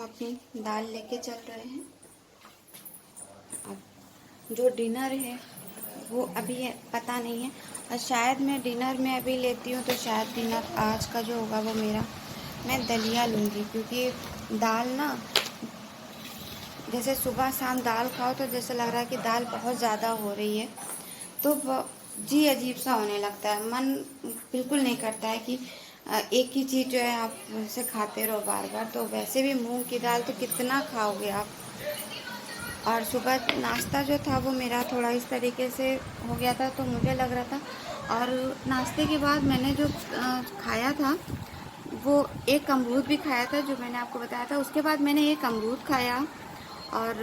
अपनी दाल लेके चल रहे हैं। अब जो डिनर है वो अभी पता नहीं है, और शायद मैं डिनर में अभी लेती हूँ तो शायद डिनर आज का जो होगा वो मेरा, मैं दलिया लूँगी। क्योंकि दाल ना, जैसे सुबह शाम दाल खाओ तो जैसे लग रहा है कि दाल बहुत ज़्यादा हो रही है, तो जी अजीब सा होने लगता है। मन बिल्कुल नहीं करता है कि एक ही चीज़ जो है आप उसे खाते रहो बार बार। तो वैसे भी मूंग की दाल तो कितना खाओगे आप। और सुबह नाश्ता जो था वो मेरा थोड़ा इस तरीके से हो गया था, तो मुझे लग रहा था। और नाश्ते के बाद मैंने जो खाया था वो एक अमरूद भी खाया था, जो मैंने आपको बताया था। उसके बाद मैंने एक अमरूद खाया और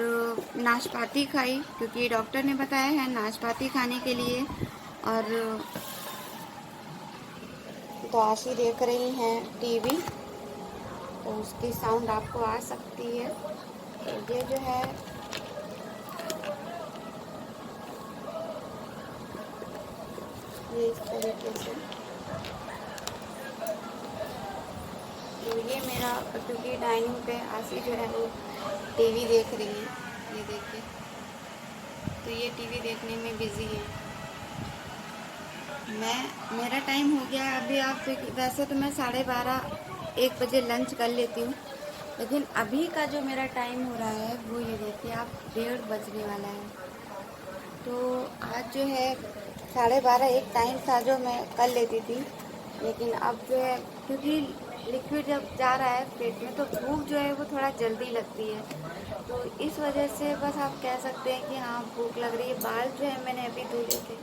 नाशपाती खाई, क्योंकि डॉक्टर ने बताया है नाशपाती खाने के लिए। और तो आशी देख रही हैं टीवी, तो उसकी साउंड आपको आ सकती है। तो ये जो है ये इस तरीके से, तो ये मेरा, क्योंकि डाइनिंग पे आशी जो है वो टीवी देख रही है, ये देखिए, तो ये टीवी देखने में बिज़ी है। मेरा टाइम हो गया है अभी। आप वैसे तो मैं 12:30-1 बजे लंच कर लेती हूँ, लेकिन अभी का जो मेरा टाइम हो रहा है वो ये देखिए आप, 1:30 बजने वाला है। तो आज जो है 12:30 एक टाइम था जो मैं कर लेती थी, लेकिन अब जो है क्योंकि लिक्विड जब जा रहा है पेट में तो भूख जो है वो थोड़ा जल्दी लगती है। तो इस वजह से बस आप कह सकते हैं कि हाँ भूख लग रही है। बाल जो है मैंने अभी धुले थे।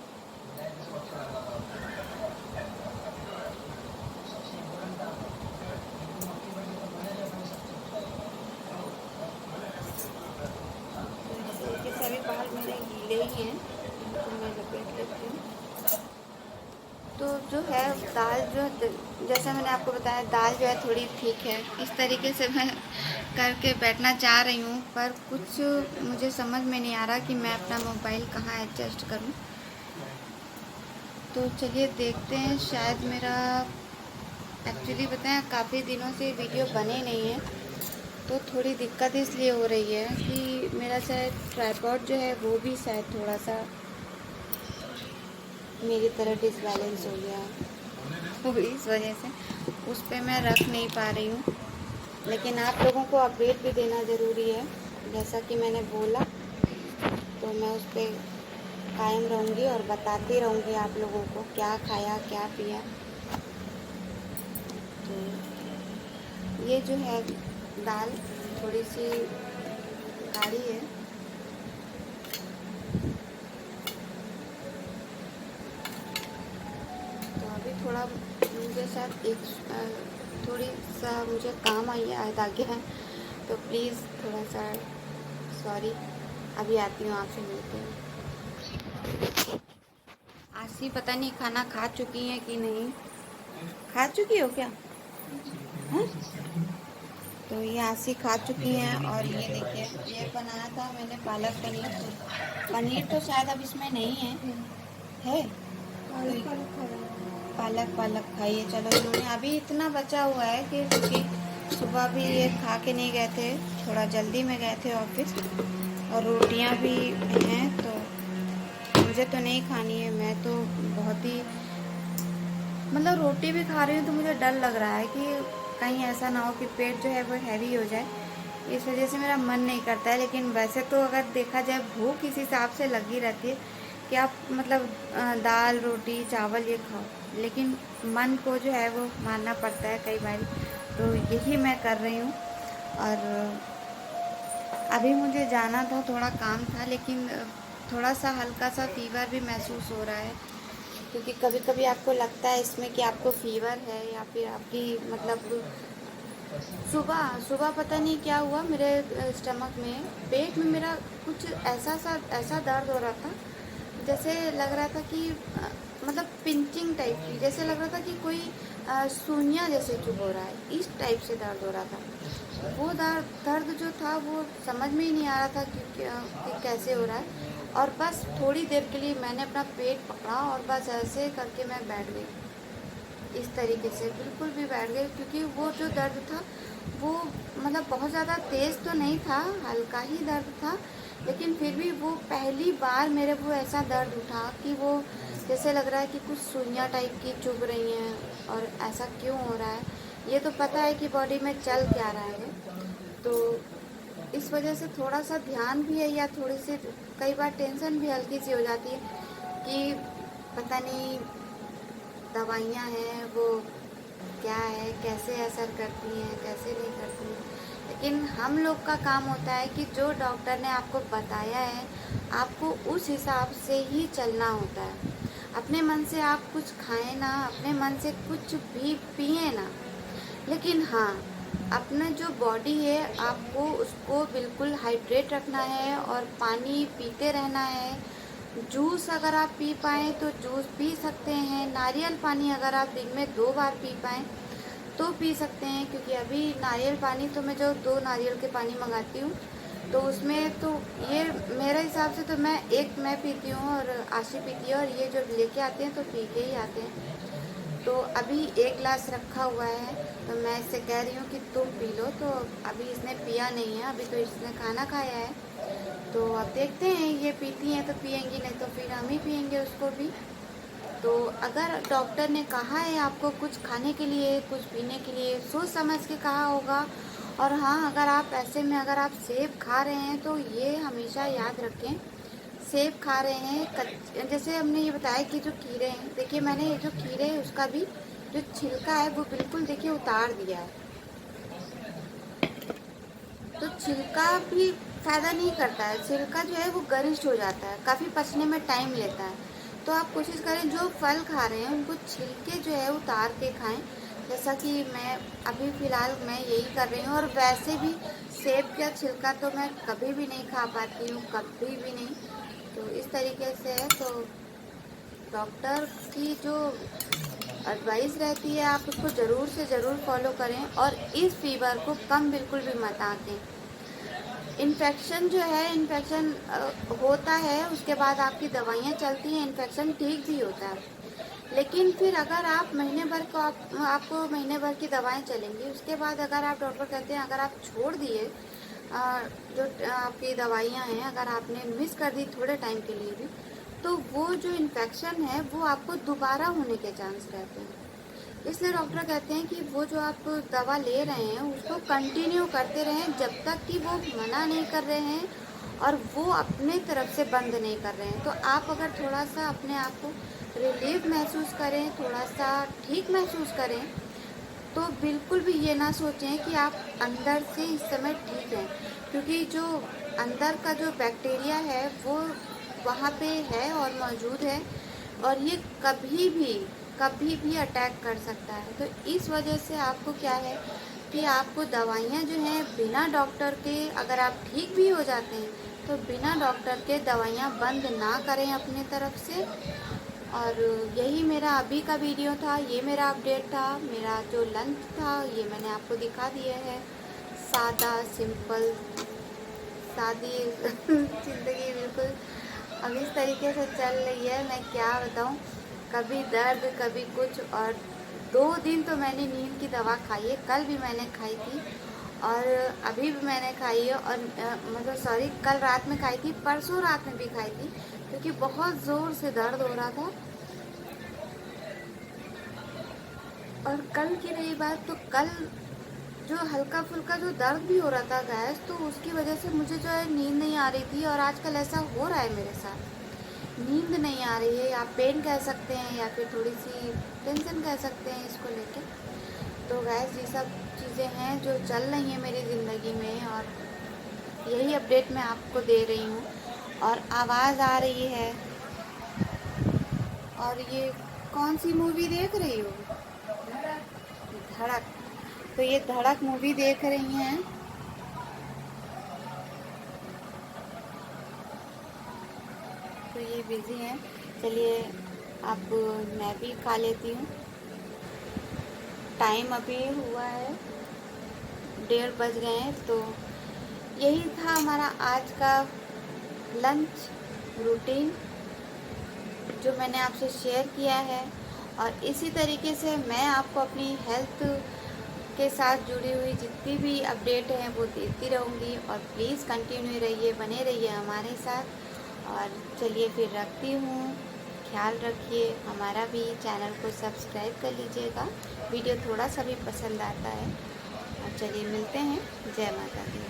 सभी बाल मेरे गीले ही हैं, तो मैं लपेट लेती हूँ। तो जो है दाल जो, जैसा मैंने आपको बताया दाल जो है थोड़ी ठीक है। इस तरीके से मैं करके बैठना चाह रही हूँ, पर कुछ मुझे समझ में नहीं आ रहा कि मैं अपना मोबाइल कहाँ एडजस्ट करूँ। तो चलिए देखते हैं। शायद मेरा, एक्चुअली बताएं काफ़ी दिनों से वीडियो बने नहीं है, तो थोड़ी दिक्कत इसलिए हो रही है कि मेरा शायद ट्राइपॉड जो है वो भी शायद थोड़ा सा मेरी तरह डिसबैलेंस हो गया है, तो इस वजह से उस पर मैं रख नहीं पा रही हूँ। लेकिन आप लोगों को अपडेट भी देना ज़रूरी है, जैसा कि मैंने बोला, तो मैं उस पर कायम रहूँगी और बताती रहूँगी आप लोगों को क्या खाया क्या पिया। तो ये जो है दाल थोड़ी सी गाढ़ी है, तो अभी थोड़ा मुझे शायद थोड़ी सा मुझे काम आई है, आ गया है, तो प्लीज़ थोड़ा सा सॉरी। अभी आती हूँ, आपसे मिलते हैं। आशी पता नहीं खाना खा चुकी हैं कि नहीं। खा चुकी हो क्या? हाँ, तो ये आशी खा चुकी हैं। और ये देखिए ये बनाया था मैंने पालक पनीर। पनीर तो शायद अब इसमें नहीं है। पालक पालक खाइए। चलो इन्होंने अभी इतना बचा हुआ है कि क्योंकि सुबह भी ये खा के नहीं गए थे, थोड़ा जल्दी में गए थे ऑफिस, और रोटियां भी हैं, तो मुझे तो नहीं खानी है। मैं तो बहुत ही, मतलब रोटी भी खा रही हूँ तो मुझे डर लग रहा है कि कहीं ऐसा ना हो कि पेट जो है वो हैवी हो जाए, इस वजह से मेरा मन नहीं करता है। लेकिन वैसे तो अगर देखा जाए भूख इस हिसाब से लगी रहती है कि आप मतलब दाल रोटी चावल ये खाओ, लेकिन मन को जो है वो मानना पड़ता है कई बार। तो यही मैं कर रही हूँ। और अभी मुझे जाना था, थोड़ा काम था, लेकिन थोड़ा सा हल्का सा फीवर भी महसूस हो रहा है, क्योंकि कभी कभी आपको लगता है इसमें कि आपको फीवर है, या फिर आपकी मतलब सुबह सुबह पता नहीं क्या हुआ मेरे स्टमक में, पेट में मेरा कुछ ऐसा दर्द हो रहा था, जैसे लग रहा था कि मतलब पिंचिंग टाइप की, जैसे लग रहा था कि कोई सुइयां जैसे चुभ हो रहा है, इस टाइप से दर्द हो रहा था। वो दर्द जो था वो समझ में ही नहीं आ रहा था कि कैसे हो रहा है। और बस थोड़ी देर के लिए मैंने अपना पेट पकड़ा और बस ऐसे करके मैं बैठ गई, इस तरीके से बिल्कुल भी बैठ गई, क्योंकि वो जो दर्द था वो मतलब बहुत ज़्यादा तेज़ तो नहीं था, हल्का ही दर्द था, लेकिन फिर भी वो पहली बार मेरे को ऐसा दर्द उठा कि वो जैसे लग रहा है कि कुछ सुइयाँ टाइप की चुभ रही हैं। और ऐसा क्यों हो रहा है, ये तो पता है कि बॉडी में चल क्या रहा है वो, तो इस वजह से थोड़ा सा ध्यान भी है, या थोड़ी सी कई बार टेंशन भी हल्की सी हो जाती है कि पता नहीं दवाइयाँ हैं वो क्या है, कैसे असर करती हैं, कैसे नहीं करती हैं। लेकिन हम लोग का काम होता है कि जो डॉक्टर ने आपको बताया है आपको उस हिसाब से ही चलना होता है। अपने मन से आप कुछ खाएं ना, अपने मन से कुछ भी पिए ना, लेकिन हाँ, अपना जो बॉडी है आपको उसको बिल्कुल हाइड्रेट रखना है और पानी पीते रहना है। जूस अगर आप पी पाएँ तो जूस पी सकते हैं। नारियल पानी अगर आप दिन में 2 बार पी पाएँ तो पी सकते हैं, क्योंकि अभी नारियल पानी तो मैं जो 2 नारियल के पानी मंगाती हूँ तो उसमें तो ये मेरे हिसाब से तो मैं पीती हूँ और आशी पीती है, और ये जो लेके आते हैं तो पी के ही आते हैं। तो अभी 1 गिलास रखा हुआ है, तो मैं इससे कह रही हूँ कि तुम पी लो, तो अभी इसने पिया नहीं है, अभी तो इसने खाना खाया है। तो अब देखते हैं, ये पीती हैं तो पियेंगी, नहीं तो फिर हम ही पियेंगे उसको भी। तो अगर डॉक्टर ने कहा है आपको कुछ खाने के लिए, कुछ पीने के लिए, सोच समझ के कहा होगा। और हाँ, अगर आप ऐसे में अगर आप सेब खा रहे हैं तो ये हमेशा याद रखें, सेब खा रहे हैं जैसे हमने ये बताया कि जो खीरे हैं, देखिए मैंने ये जो खीरे है उसका भी जो छिलका है वो बिल्कुल देखिए उतार दिया है। तो छिलका भी फ़ायदा नहीं करता है, छिलका जो है वो गरिष्ठ हो जाता है, काफ़ी पचने में टाइम लेता है। तो आप कोशिश करें जो फल खा रहे हैं उनको छिलके जो है उतार के खाएं, जैसा कि मैं अभी फ़िलहाल मैं यही कर रही हूँ। और वैसे भी सेब का छिलका तो मैं कभी भी नहीं खा पाती हूँ, कभी भी नहीं। तो इस तरीके से है, तो डॉक्टर की जो एडवाइस रहती है आप उसको ज़रूर से ज़रूर फॉलो करें, और इस फीवर को कम बिल्कुल भी मत आंकें। इन्फेक्शन जो है, इन्फेक्शन होता है, उसके बाद आपकी दवाइयाँ चलती हैं, इन्फेक्शन ठीक भी होता है। लेकिन फिर अगर आप महीने भर को आपको महीने भर की दवाएं चलेंगी, उसके बाद अगर आप डॉक्टर कहते हैं अगर आप छोड़ दिए जो आपकी दवाइयाँ हैं, अगर आपने मिस कर दी थोड़े टाइम के लिए भी, तो वो जो इन्फेक्शन है वो आपको दोबारा होने के चांस रहते हैं। इसलिए डॉक्टर कहते हैं कि वो जो आप दवा ले रहे हैं उसको कंटिन्यू करते रहें जब तक कि वो मना नहीं कर रहे हैं और वो अपने तरफ से बंद नहीं कर रहे हैं। तो आप अगर थोड़ा सा अपने आप को रिलीफ महसूस करें, थोड़ा सा ठीक महसूस करें, तो बिल्कुल भी ये ना सोचें कि आप अंदर से इस समय ठीक हैं, क्योंकि जो अंदर का जो बैक्टीरिया है वो वहाँ पे है और मौजूद है, और ये कभी भी अटैक कर सकता है। तो इस वजह से आपको क्या है कि आपको दवाइयाँ जो हैं बिना डॉक्टर के, अगर आप ठीक भी हो जाते हैं तो बिना डॉक्टर के दवाइयाँ बंद ना करें अपने तरफ से। और यही मेरा अभी का वीडियो था, ये मेरा अपडेट था, मेरा जो लंच था ये मैंने आपको दिखा दिया है। सादा सिंपल सादी ज़िंदगी बिल्कुल अब इस तरीके से चल रही है, मैं क्या बताऊँ, कभी दर्द कभी कुछ। और 2 दिन तो मैंने नींद की दवा खाई है, कल भी मैंने खाई थी और अभी भी मैंने खाई है, और मतलब सॉरी कल रात में खाई थी, परसों रात में भी खाई थी, क्योंकि बहुत ज़ोर से दर्द हो रहा था। और कल की रही बात, तो कल जो हल्का फुल्का जो दर्द भी हो रहा था गैस, तो उसकी वजह से मुझे जो है नींद नहीं आ रही थी। और आजकल ऐसा हो रहा है मेरे साथ, नींद नहीं आ रही है, आप पेन कह सकते हैं या फिर थोड़ी सी टेंशन कह सकते हैं इसको लेके। तो गैस ये सब चीज़ें हैं जो चल रही हैं मेरी ज़िंदगी में, और यही अपडेट मैं आपको दे रही हूँ। और आवाज़ आ रही है, और ये कौन सी मूवी देख रही हो? धड़क। तो ये धड़क मूवी देख रही हैं। तो ये बिज़ी हैं, चलिए अब मैं भी खा लेती हूँ। टाइम अभी हुआ है 1:30 बज गए हैं। तो यही था हमारा आज का लंच रूटीन जो मैंने आपसे शेयर किया है। और इसी तरीके से मैं आपको अपनी हेल्थ के साथ जुड़ी हुई जितनी भी अपडेट हैं वो देती रहूँगी, और प्लीज़ कंटिन्यू रहिए, बने रहिए हमारे साथ। और चलिए फिर रखती हूँ, ख्याल रखिए, हमारा भी चैनल को सब्सक्राइब कर लीजिएगा, वीडियो थोड़ा सा भी पसंद आता है। और चलिए मिलते हैं, जय माता दी।